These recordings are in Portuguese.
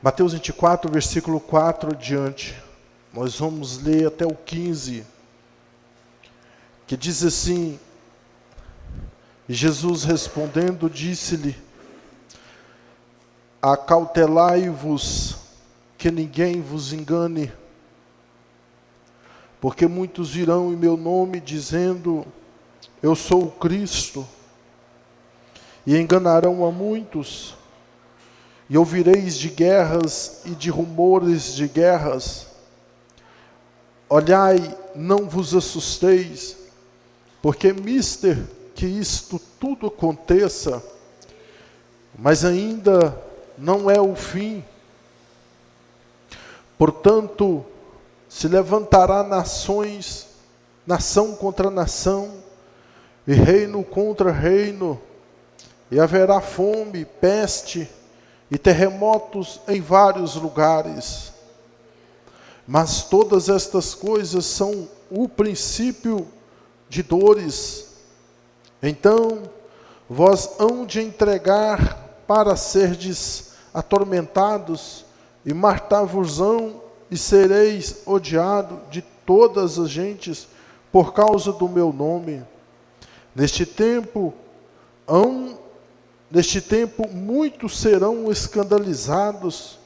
Mateus 24, versículo 4 adiante. Nós vamos ler até o 15, que diz assim: E Jesus respondendo disse-lhe: Acautelai-vos que ninguém vos engane, porque muitos virão em meu nome dizendo: Eu sou o Cristo, e enganarão a muitos. E ouvireis de guerras e de rumores de guerras. Olhai, não vos assusteis, porque mister que isto tudo aconteça, mas ainda não é o fim. Portanto, se levantará nação contra nação, e reino contra reino, e haverá fome, peste e terremotos em vários lugares. Mas todas estas coisas são o princípio de dores. Então, vós hão de entregar para serdes atormentados, e matar-vos-ão, e sereis odiados de todas as gentes por causa do meu nome. Neste tempo muitos serão escandalizados,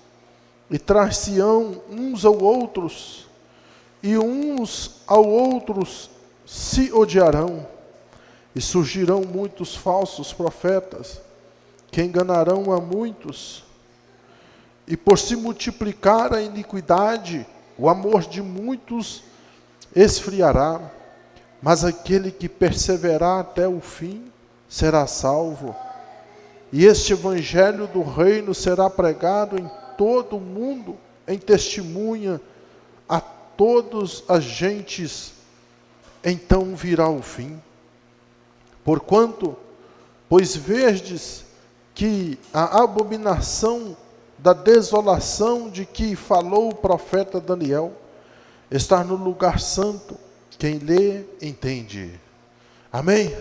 e trar-se-ão uns aos outros, e uns aos outros se odiarão. E surgirão muitos falsos profetas, que enganarão a muitos. E por se multiplicar a iniquidade, o amor de muitos esfriará. Mas aquele que perseverar até o fim será salvo. E este evangelho do reino será pregado em todo o mundo, em testemunha a todas as gentes. Então virá o fim. Porquanto, pois verdes que a abominação da desolação de que falou o profeta Daniel está no lugar santo, quem lê, entende. Amém?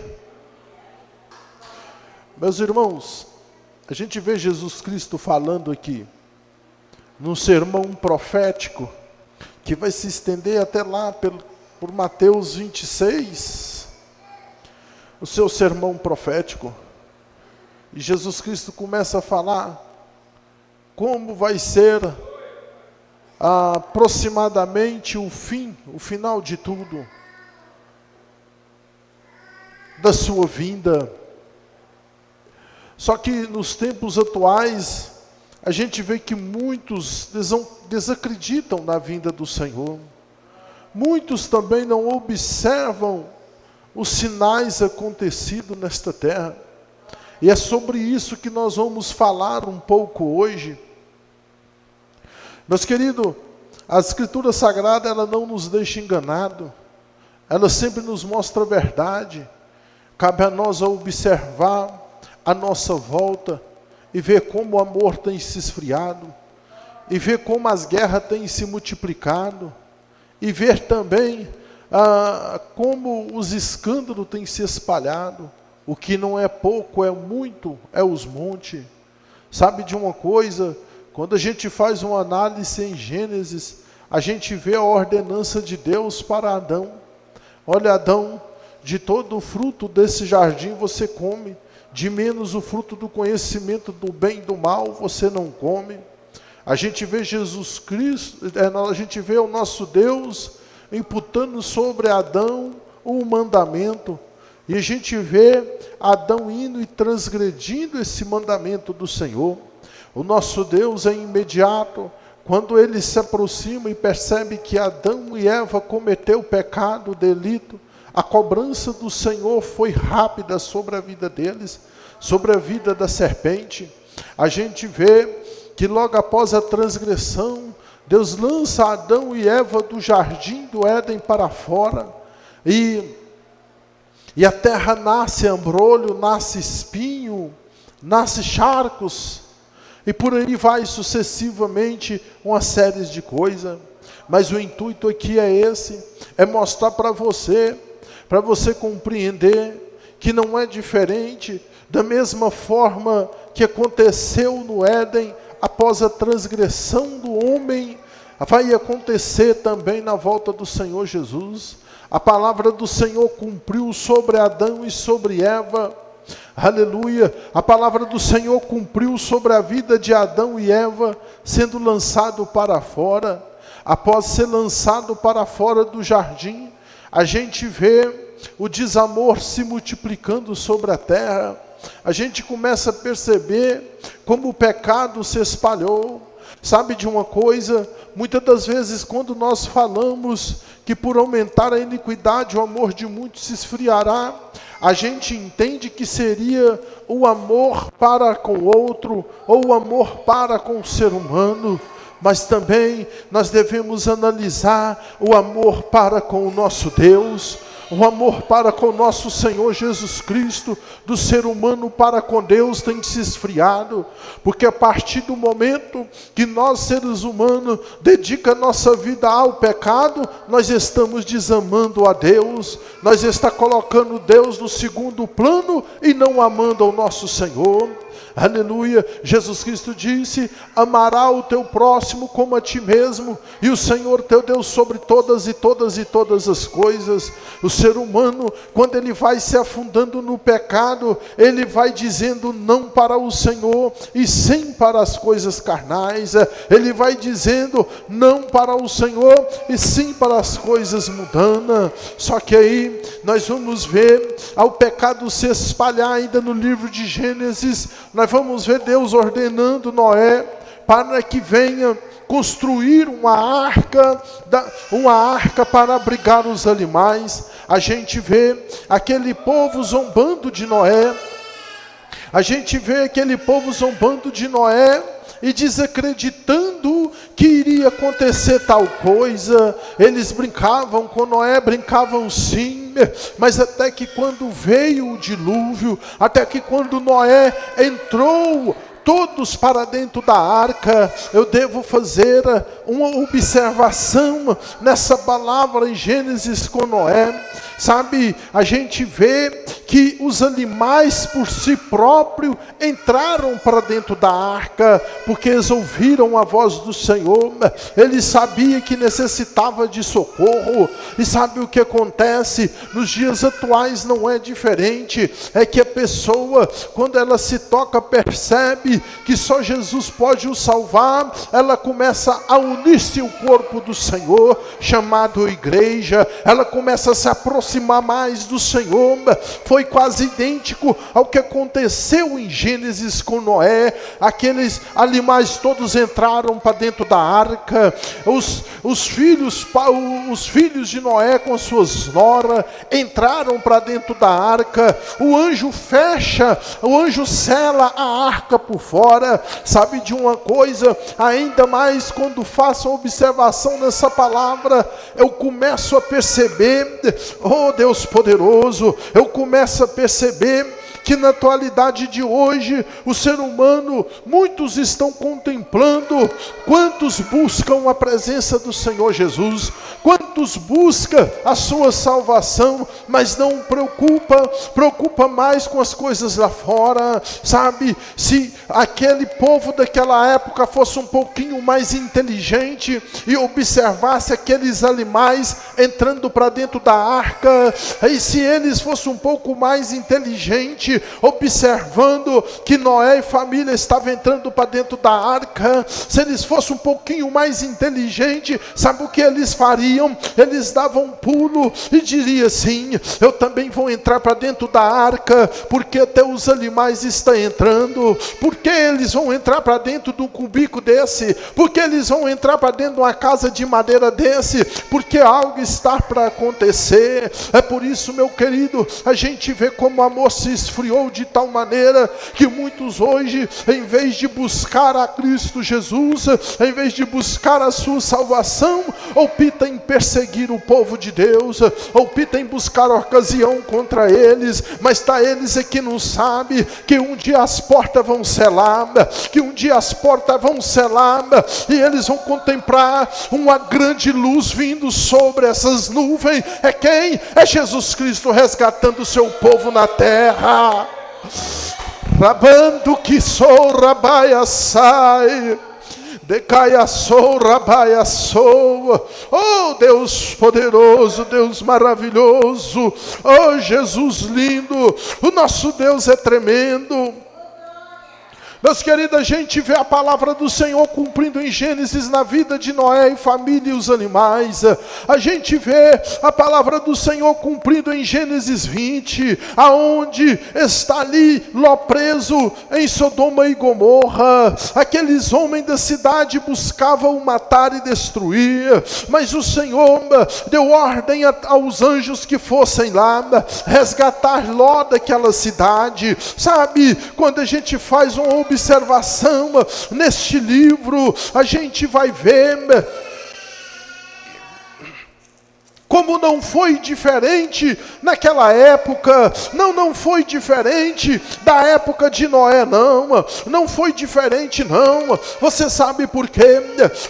Meus irmãos, a gente vê Jesus Cristo falando aqui, num sermão profético, que vai se estender até lá por Mateus 26, o seu sermão profético. E Jesus Cristo começa a falar como vai ser aproximadamente o final de tudo, da sua vinda. Só que nos tempos atuais, a gente vê que muitos desacreditam na vinda do Senhor. Muitos também não observam os sinais acontecidos nesta terra. E é sobre isso que nós vamos falar um pouco hoje. Meus queridos, a Escritura Sagrada, ela não nos deixa enganados. Ela sempre nos mostra a verdade. Cabe a nós observar a nossa volta e ver como o amor tem se esfriado, e ver como as guerras têm se multiplicado, e ver também como os escândalos têm se espalhado. O que não é pouco, é muito, é os montes. Sabe de uma coisa? Quando a gente faz uma análise em Gênesis, a gente vê a ordenança de Deus para Adão. Olha, Adão, de todo o fruto desse jardim você come, de menos o fruto do conhecimento do bem e do mal você não come. A gente vê Jesus Cristo, a gente vê o nosso Deus imputando sobre Adão um mandamento, e a gente vê Adão indo e transgredindo esse mandamento do Senhor. O nosso Deus é imediato, quando ele se aproxima e percebe que Adão e Eva cometeu o pecado, o delito, a cobrança do Senhor foi rápida sobre a vida deles, sobre a vida da serpente. A gente vê que logo após a transgressão, Deus lança Adão e Eva do jardim do Éden para fora, e a terra nasce ambrolho, nasce espinho, nasce charcos, e por aí vai sucessivamente uma série de coisas. Mas o intuito aqui é esse, é mostrar para você compreender que não é diferente. Da mesma forma que aconteceu no Éden, após a transgressão do homem, vai acontecer também na volta do Senhor Jesus. A palavra do Senhor cumpriu sobre Adão e sobre Eva. Aleluia. A palavra do Senhor cumpriu sobre a vida de Adão e Eva, sendo lançado para fora. Após ser lançado para fora do jardim, a gente vê o desamor se multiplicando sobre a terra. A gente começa a perceber como o pecado se espalhou. Sabe de uma coisa? Muitas das vezes, quando nós falamos que por aumentar a iniquidade o amor de muitos se esfriará, a gente entende que seria o amor para com o outro, ou o amor para com o ser humano. Mas também nós devemos analisar o amor para com o nosso Deus, o amor para com o nosso Senhor Jesus Cristo. Do ser humano para com Deus tem se esfriado, porque a partir do momento que nós, seres humanos, dedica nossa vida ao pecado, nós estamos desamando a Deus, nós está colocando Deus no segundo plano e não amando ao nosso Senhor. Aleluia. Jesus Cristo disse: amará o teu próximo como a ti mesmo, e o Senhor teu Deus sobre todas as coisas. O ser humano, quando ele vai se afundando no pecado, ele vai dizendo não para o Senhor e sim para as coisas carnais. Ele vai dizendo não para o Senhor e sim para as coisas mundanas. Só que aí nós vamos ver ao pecado se espalhar ainda no livro de Gênesis. Nós vamos ver Deus ordenando Noé para que venha construir uma arca para abrigar os animais. A gente vê aquele povo zombando de Noé. A gente vê aquele povo zombando de Noé e desacreditando que iria acontecer tal coisa. Eles brincavam com Noé, brincavam sim, mas até que quando veio o dilúvio, até que quando Noé entrou todos para dentro da arca, eu devo fazer uma observação nessa palavra em Gênesis com Noé. Sabe, a gente vê que os animais por si próprios entraram para dentro da arca, porque eles ouviram a voz do Senhor, eles sabiam que necessitava de socorro. E sabe o que acontece? Nos dias atuais não é diferente, é que a pessoa, quando ela se toca, percebe que só Jesus pode o salvar, ela começa a unir-se ao corpo do Senhor, chamado igreja, ela começa a se aproximar mais do Senhor. Foi quase idêntico ao que aconteceu em Gênesis com Noé. Aqueles animais todos entraram para dentro da arca, os filhos de Noé com suas noras entraram para dentro da arca. O anjo sela a arca por fora. Sabe de uma coisa? Ainda mais quando faço observação nessa palavra, eu começo a perceber, oh Deus poderoso, eu começo a perceber que na atualidade de hoje, o ser humano, muitos estão contemplando, quantos buscam a presença do Senhor Jesus, quantos buscam a sua salvação, mas não preocupa mais com as coisas lá fora. Sabe, se aquele povo daquela época fosse um pouquinho mais inteligente e observasse aqueles animais entrando para dentro da arca, e se eles fossem um pouco mais inteligentes, observando que Noé e família estavam entrando para dentro da arca, se eles fossem um pouquinho mais inteligentes, sabe o que eles fariam? Eles davam um pulo e diriam assim: eu também vou entrar para dentro da arca, porque até os animais estão entrando. Por que eles vão entrar para dentro de um cubico desse? Por que eles vão entrar para dentro de uma casa de madeira desse? Porque algo está para acontecer. É por isso, meu querido, a gente vê como o amor se esfriou de tal maneira que muitos hoje, em vez de buscar a Cristo Jesus, em vez de buscar a sua salvação, optam em perseguir o povo de Deus, optam em buscar ocasião contra eles. Mas tá eles é que não sabem que um dia as portas vão selar, e eles vão contemplar uma grande luz vindo sobre essas nuvens. É quem? É Jesus Cristo resgatando o seu povo na terra. Rabando que sou rabaia sai. Decaia sou, rabaia sou. Oh Deus poderoso, Deus maravilhoso. Oh Jesus lindo. O nosso Deus é tremendo. Meus queridos, a gente vê a palavra do Senhor cumprindo em Gênesis na vida de Noé e família e os animais. A gente vê a palavra do Senhor cumprindo em Gênesis 20, aonde está ali Ló preso em Sodoma e Gomorra. Aqueles homens da cidade buscavam o matar e destruir, mas o Senhor deu ordem aos anjos que fossem lá resgatar Ló daquela cidade. Sabe, quando a gente faz uma observação neste livro, a gente vai ver como não foi diferente naquela época. Não foi diferente da época de Noé, não foi diferente não. Você sabe por quê?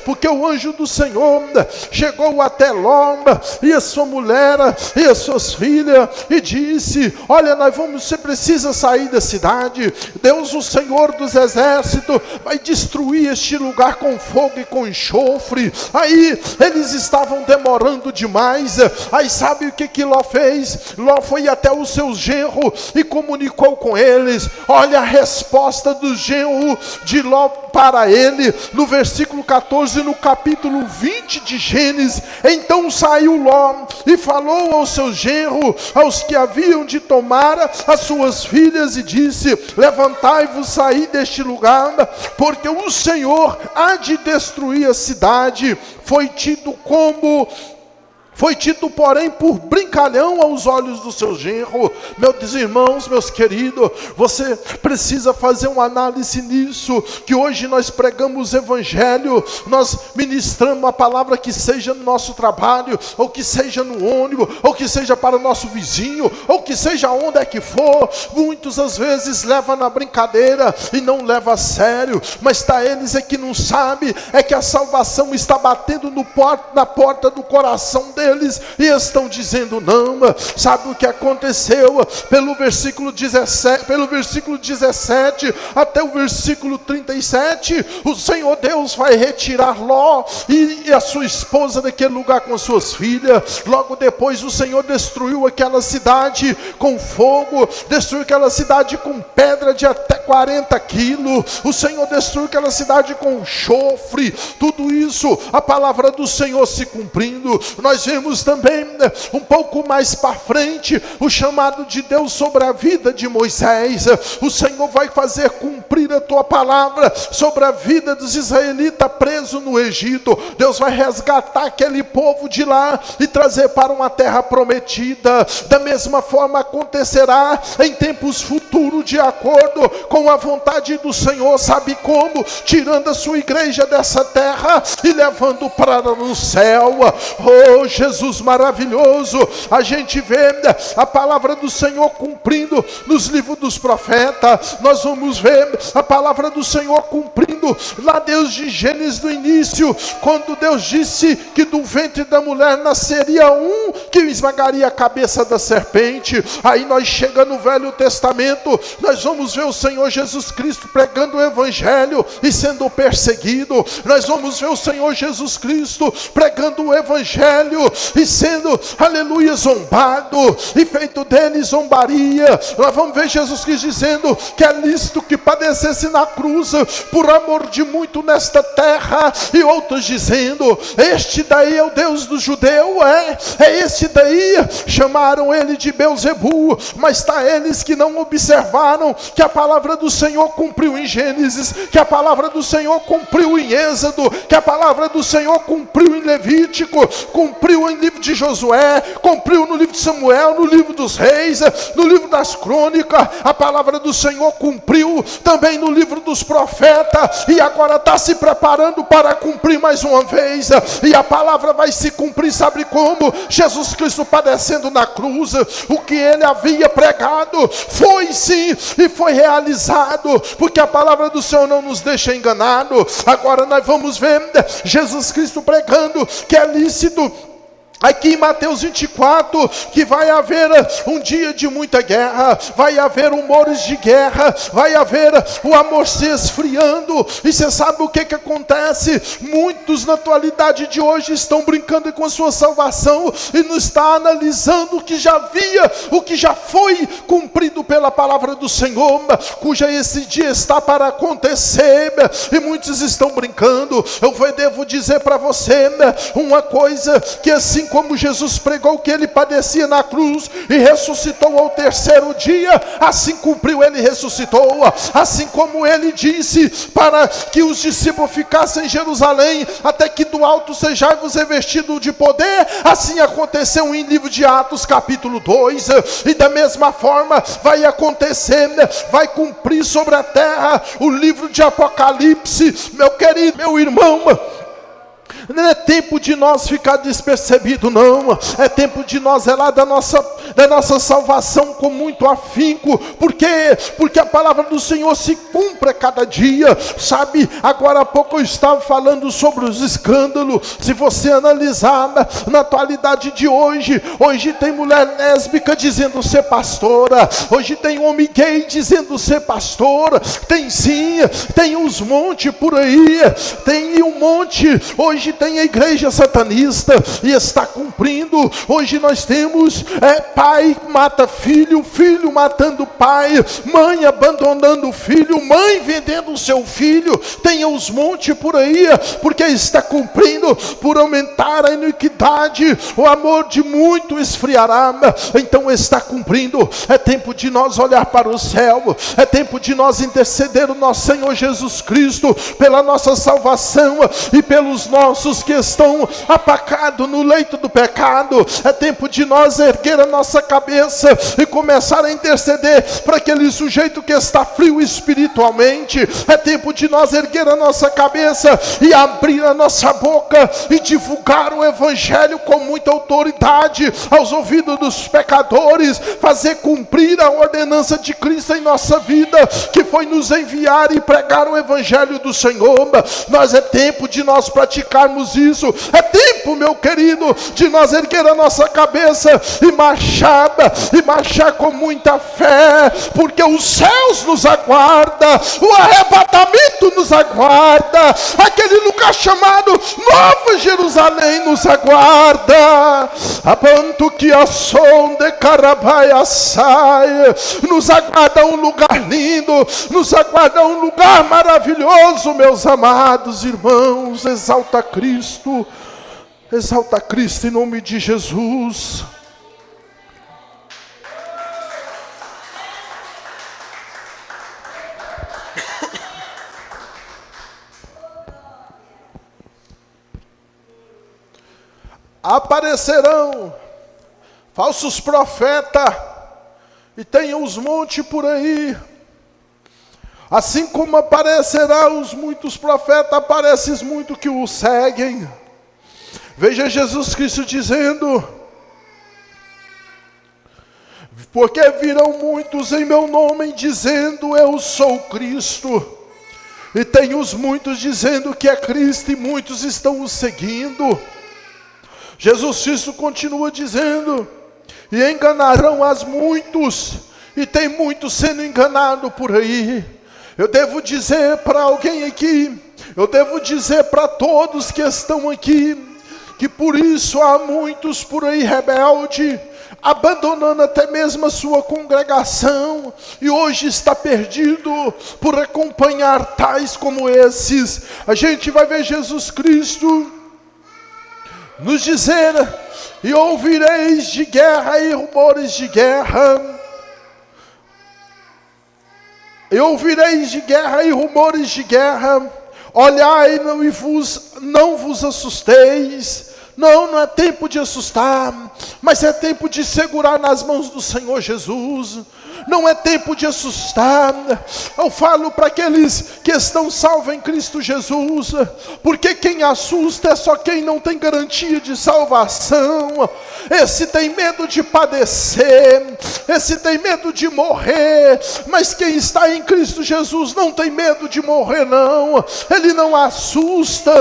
Porque o anjo do Senhor chegou até Ló e a sua mulher e as suas filhas e disse: olha, você precisa sair da cidade. Deus, o Senhor dos exércitos, vai destruir este lugar com fogo e com enxofre. Aí eles estavam demorando demais. Aí sabe o que Ló fez? Ló foi até o seu genro e comunicou com eles. Olha a resposta do genro de Ló para ele, no versículo 14, no capítulo 20 de Gênesis. Então saiu Ló e falou ao seu genro, aos que haviam de tomar as suas filhas, e disse: levantai-vos, saí deste lugar, porque o Senhor há de destruir a cidade. Foi tido, porém, por brincalhão aos olhos do seu genro. Meus irmãos, meus queridos, você precisa fazer uma análise nisso, que hoje nós pregamos o evangelho, nós ministramos a palavra, que seja no nosso trabalho, ou que seja no ônibus, ou que seja para o nosso vizinho, ou que seja onde é que for. Muitos às vezes levam na brincadeira e não levam a sério, mas eles é que não sabem, é que a salvação está batendo na porta do coração deles. E estão dizendo não. Sabe o que aconteceu? Pelo versículo 17 até o versículo 37, o Senhor Deus vai retirar Ló e a sua esposa daquele lugar com suas filhas. Logo depois o Senhor destruiu aquela cidade com fogo, destruiu aquela cidade com pedra de até 40 quilos. O Senhor destruiu aquela cidade com enxofre. Tudo isso, a palavra do Senhor se cumprindo. Nós vemos também um pouco mais para frente o chamado de Deus sobre a vida de Moisés. O Senhor vai fazer cumprir a tua palavra sobre a vida dos israelitas presos no Egito. Deus vai resgatar aquele povo de lá e trazer para uma terra prometida. Da mesma forma acontecerá em tempos futuros, de acordo com a vontade do Senhor. Sabe como? Tirando a sua igreja dessa terra e levando para o céu. Oh Jesus maravilhoso, a gente vê a palavra do Senhor cumprindo nos livros dos profetas. Nós vamos ver a palavra do Senhor cumprindo lá desde Gênesis do início, quando Deus disse que do ventre da mulher nasceria um que esmagaria a cabeça da serpente. Aí nós chegamos no Velho Testamento, nós vamos ver o Senhor Jesus Cristo pregando o evangelho e sendo perseguido. Nós vamos ver o Senhor Jesus Cristo pregando o evangelho e sendo, aleluia, zombado e feito dele zombaria. Nós vamos ver Jesus Cristo dizendo que é lícito que padecesse na cruz por amor de muito nesta terra, e outros dizendo: este daí é o Deus do judeu, é este daí. Chamaram ele de Belzebu, mas está eles que não observaram que a palavra do Senhor cumpriu em Gênesis, que a palavra do Senhor cumpriu em Êxodo, que a palavra do Senhor cumpriu em Levítico, cumpriu em livro de Josué, cumpriu no livro de Samuel, no livro dos reis, no livro das crônicas. A palavra do Senhor cumpriu também no livro dos profetas, e agora está se preparando para cumprir mais uma vez. E a palavra vai se cumprir, sabe como? Jesus Cristo padecendo na cruz. O que ele havia pregado foi sim e foi realizado, porque a palavra do Senhor não nos deixa enganados. Agora nós vamos ver Jesus Cristo pregando que é lícito aqui em Mateus 24, que vai haver um dia de muita guerra, vai haver rumores de guerra, vai haver o amor se esfriando, e você sabe o que acontece? Muitos na atualidade de hoje estão brincando com a sua salvação, e não está analisando o que já havia, o que já foi cumprido pela palavra do Senhor, cuja esse dia está para acontecer, e muitos estão brincando. Eu devo dizer para você uma coisa, que assim como Jesus pregou que ele padecia na cruz e ressuscitou ao terceiro dia, assim cumpriu, ele ressuscitou. Assim como ele disse para que os discípulos ficassem em Jerusalém até que do alto sejais revestido de poder, assim aconteceu em livro de Atos capítulo 2, e da mesma forma vai acontecer, vai cumprir sobre a terra o livro de Apocalipse. Meu querido, meu irmão, não é tempo de nós ficar despercebido, não. É tempo de nós zelar da nossa salvação com muito afinco. Por quê? Porque a palavra do Senhor se cumpre a cada dia. Sabe, agora há pouco eu estava falando sobre os escândalos. Se você analisar na atualidade de hoje tem mulher lésbica dizendo ser pastora. Hoje tem homem gay dizendo ser pastor. Tem sim, tem uns monte por aí. Tem um monte. Hoje tem a igreja satanista e está cumprindo. Hoje nós temos pai mata filho, filho matando pai, mãe abandonando o filho, mãe vendendo o seu filho. Tem os montes por aí, porque está cumprindo. Por aumentar a iniquidade, o amor de muito esfriará. Então está cumprindo. É tempo de nós olhar para o céu, é tempo de nós interceder o nosso Senhor Jesus Cristo pela nossa salvação e pelos nossos que estão apacados no leito do pecado. É tempo de nós erguer a nossa cabeça e começar a interceder para aquele sujeito que está frio espiritualmente. É tempo de nós erguer a nossa cabeça e abrir a nossa boca e divulgar o evangelho com muita autoridade aos ouvidos dos pecadores, fazer cumprir a ordenança de Cristo em nossa vida, que foi nos enviar e pregar o evangelho do Senhor. Nós é tempo de nós praticarmos isso. É tempo, meu querido, de nós erguer a nossa cabeça e marchar com muita fé, porque os céus nos aguarda, o arrebatamento nos aguarda, aquele lugar chamado Nova Jerusalém nos aguarda. Abanto que a som de carabaia sai, nos aguarda um lugar lindo, nos aguarda um lugar maravilhoso, meus amados irmãos. Exalta Cristo em nome de Jesus. Aparecerão falsos profetas, e tem os montes por aí. Assim como aparecerão os muitos profetas, aparecem muito que o seguem. Veja Jesus Cristo dizendo: porque virão muitos em meu nome dizendo eu sou Cristo, e tem os muitos dizendo que é Cristo, e muitos estão o seguindo. Jesus Cristo continua dizendo: e enganarão as muitos, e tem muitos sendo enganados por aí. Eu devo dizer para alguém aqui, eu devo dizer para todos que estão aqui, que por isso há muitos por aí rebelde, abandonando até mesmo a sua congregação, e hoje está perdido por acompanhar tais como esses. A gente vai ver Jesus Cristo nos dizer: e ouvireis de guerra e rumores de guerra. E ouvireis de guerra e rumores de guerra. Olhai não vos assusteis. Não é tempo de assustar, mas é tempo de segurar nas mãos do Senhor Jesus. Não é tempo de assustar. Eu falo para aqueles que estão salvos em Cristo Jesus, porque quem assusta é só quem não tem garantia de salvação. Esse tem medo de padecer, esse tem medo de morrer, mas quem está em Cristo Jesus não tem medo de morrer, não. Ele não assusta.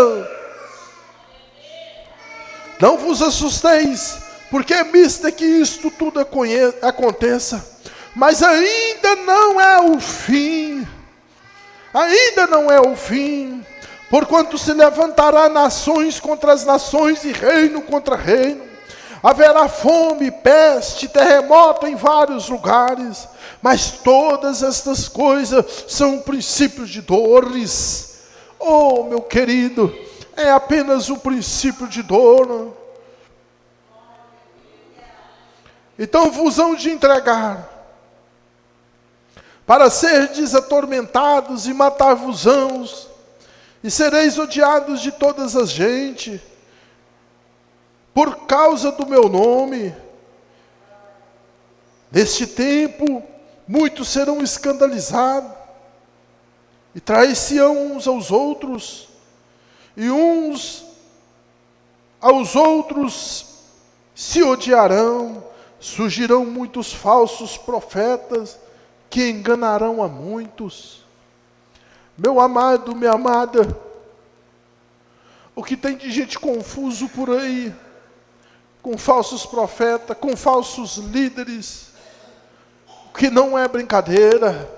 Não vos assusteis, porque é mister que isto tudo aconteça, mas ainda não é o fim. Ainda não é o fim, porquanto se levantará nações contra as nações e reino contra reino. Haverá fome, peste, terremoto em vários lugares, mas todas estas coisas são princípios de dores. Oh, meu querido, é apenas um princípio de dor. Então vos hão de entregar, para serdes atormentados e matar-vos-ão, e sereis odiados de todas as gentes, por causa do meu nome. Neste tempo, muitos serão escandalizados, e trair-se-ão uns aos outros, e uns aos outros se odiarão. Surgirão muitos falsos profetas, que enganarão a muitos. Meu amado, minha amada, o que tem de gente confuso por aí, com falsos profetas, com falsos líderes, que não é brincadeira.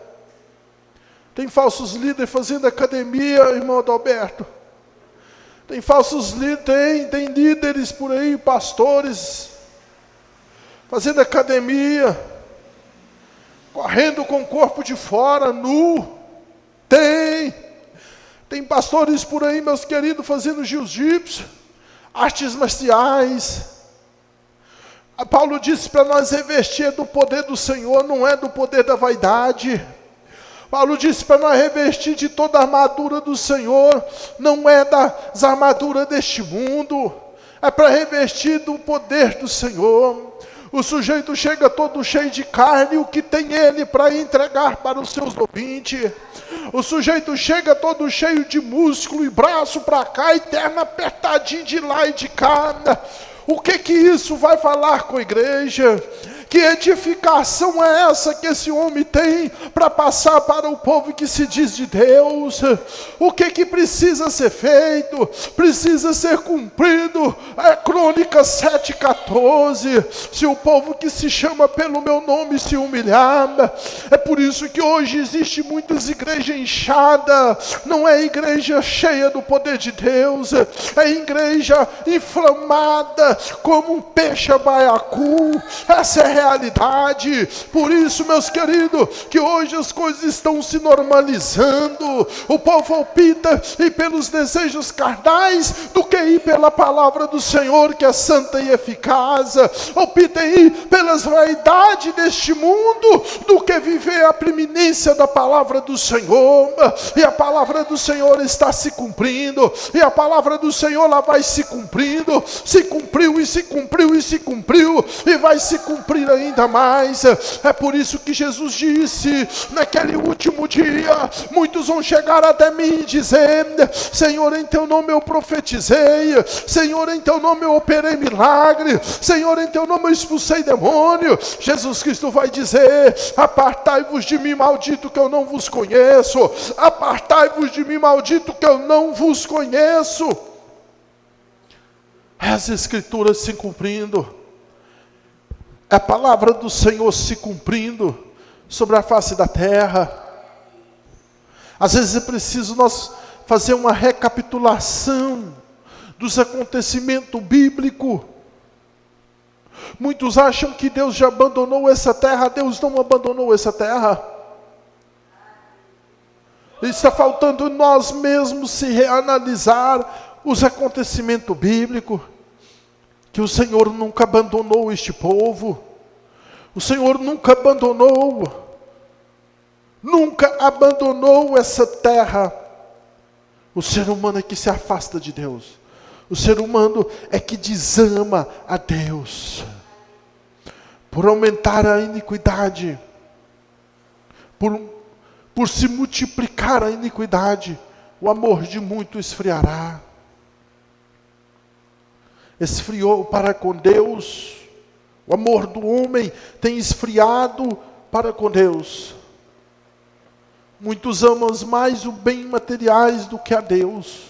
Tem falsos líderes fazendo academia, irmão Adalberto. Tem falsos líderes, tem líderes por aí, pastores, fazendo academia, correndo com o corpo de fora, nu. Tem pastores por aí, meus queridos, fazendo jiu-jitsu, artes marciais. Paulo disse para nós revestir do poder do Senhor, não é do poder da vaidade. Paulo disse para nós revestir de toda a armadura do Senhor, não é das armaduras deste mundo, é para revestir do poder do Senhor. O sujeito chega todo cheio de carne, o que tem ele para entregar para os seus ouvintes? O sujeito chega todo cheio de músculo e braço para cá, e perna apertadinho de lá e de cá. O que isso vai falar com a igreja? Que edificação é essa que esse homem tem para passar para o povo que se diz de Deus? O que precisa ser feito? Precisa ser cumprido. É Crônicas 7,14. Se o povo que se chama pelo meu nome se humilhar. É por isso que hoje existe muitas igrejas inchadas. Não é igreja cheia do poder de Deus. É igreja inflamada como um peixe baiacu. Essa é realidade. Por isso, meus queridos, que hoje as coisas estão se normalizando. O povo opta ir pelos desejos carnais do que ir pela palavra do Senhor, que é santa e eficaz. Opta em ir pelas vaidades deste mundo do que viver a preeminência da palavra do Senhor. E a palavra do Senhor está se cumprindo, e a palavra do Senhor lá vai se cumprindo. Se cumpriu e se cumpriu e se cumpriu, e vai se cumprir ainda mais. É por isso que Jesus disse, naquele último dia, muitos vão chegar até mim e dizer: Senhor, em teu nome eu profetizei, Senhor, em teu nome eu operei milagre, Senhor, em teu nome eu expulsei demônio. Jesus Cristo vai dizer: apartai-vos de mim, maldito, que eu não vos conheço. Apartai-vos de mim, maldito, que eu não vos conheço. As Escrituras se cumprindo, a palavra do Senhor se cumprindo sobre a face da terra. Às vezes é preciso nós fazer uma recapitulação dos acontecimentos bíblicos. Muitos acham que Deus já abandonou essa terra. Deus não abandonou essa terra. Está faltando nós mesmos se reanalisar os acontecimentos bíblicos. Que o Senhor nunca abandonou este povo. O Senhor nunca abandonou essa terra. O ser humano é que se afasta de Deus. O ser humano é que desama a Deus. Por aumentar a iniquidade, por se multiplicar a iniquidade, o amor de muito esfriará. Esfriou para com Deus, o amor do homem tem esfriado para com Deus. Muitos amam mais o bem materiais do que a Deus.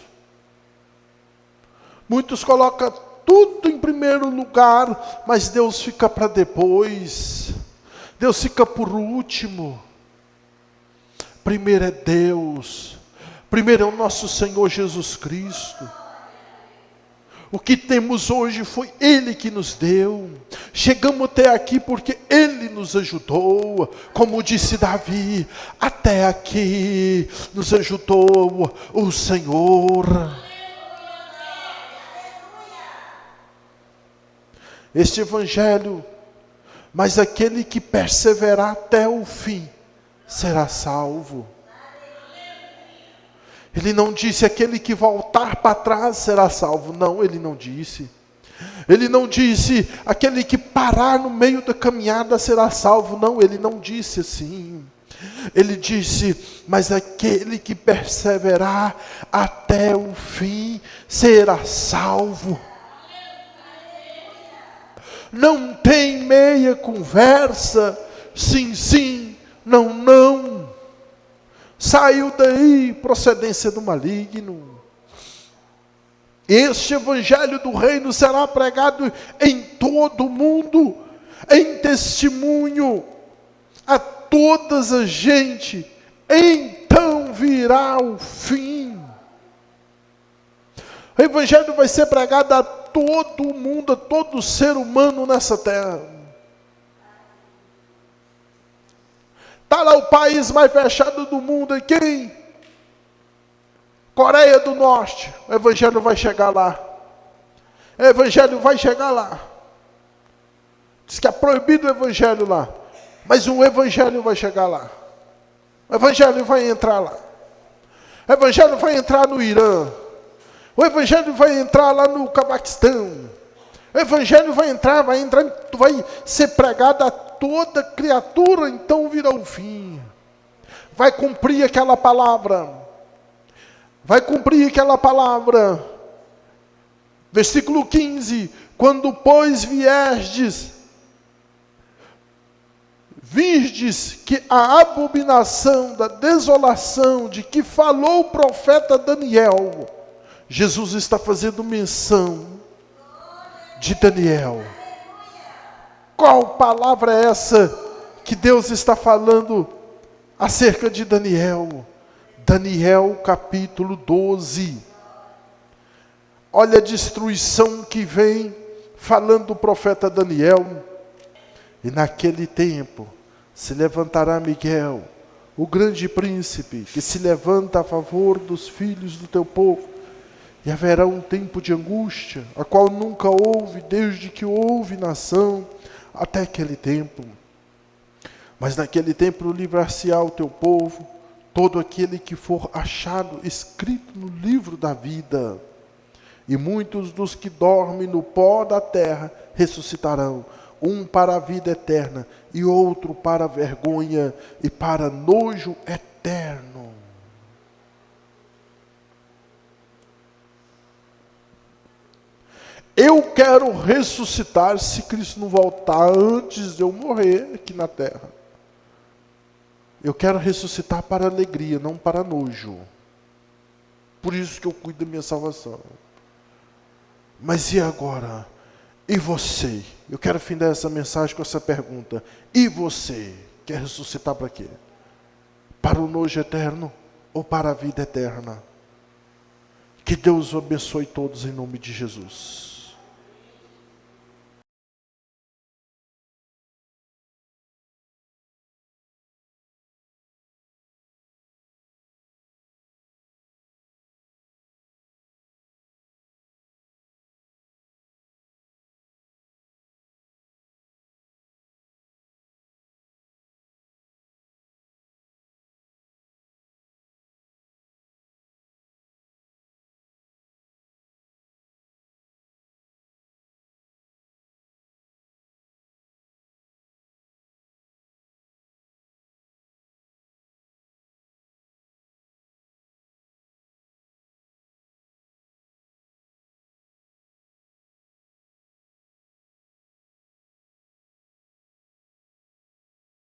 Muitos colocam tudo em primeiro lugar, mas Deus fica para depois. Deus fica por último. Primeiro é Deus. Primeiro é o nosso Senhor Jesus Cristo. O que temos hoje foi Ele que nos deu. Chegamos até aqui porque Ele nos ajudou. Como disse Davi, até aqui nos ajudou o Senhor. Este Evangelho, mas aquele que perseverar até o fim, será salvo. Ele não disse aquele que voltar para trás será salvo. Não, ele não disse. Ele não disse aquele que parar no meio da caminhada será salvo. Não, ele não disse assim. Ele disse, mas aquele que perseverar até o fim será salvo. Não tem meia conversa, sim, sim, não, não. Saiu daí procedência do maligno. Este evangelho do reino será pregado em todo o mundo, em testemunho a todas as gente, então virá o fim. O evangelho vai ser pregado a todo mundo, a todo ser humano nessa terra. Está lá o país mais fechado do mundo aqui, Coreia do Norte. O evangelho vai chegar lá. O evangelho vai chegar lá. Diz que é proibido o evangelho lá, mas um evangelho vai chegar lá. O evangelho vai entrar lá. O evangelho vai entrar no Irã. O evangelho vai entrar lá no Cazaquistão. O evangelho vai ser pregado a toda criatura, então virá o fim. Vai cumprir aquela palavra. Vai cumprir aquela palavra. Versículo 15. Quando, pois, virdes que a abominação da desolação de que falou o profeta Daniel. Jesus está fazendo menção de Daniel. Qual palavra é essa que Deus está falando acerca de Daniel? Daniel capítulo 12. Olha a destruição que vem falando do profeta Daniel. E naquele tempo se levantará Miguel, o grande príncipe, que se levanta a favor dos filhos do teu povo. E haverá um tempo de angústia, a qual nunca houve, desde que houve nação, até aquele tempo. Mas naquele tempo livrar-se-á o teu povo, todo aquele que for achado escrito no livro da vida. E muitos dos que dormem no pó da terra ressuscitarão, um para a vida eterna, e outro para a vergonha e para nojo eterno. Eu quero ressuscitar se Cristo não voltar antes de eu morrer aqui na terra. Eu quero ressuscitar para alegria, não para nojo. Por isso que eu cuido da minha salvação. Mas e agora? E você? Eu quero findar essa mensagem com essa pergunta. E você? Quer ressuscitar para quê? Para o nojo eterno ou para a vida eterna? Que Deus o abençoe todos em nome de Jesus.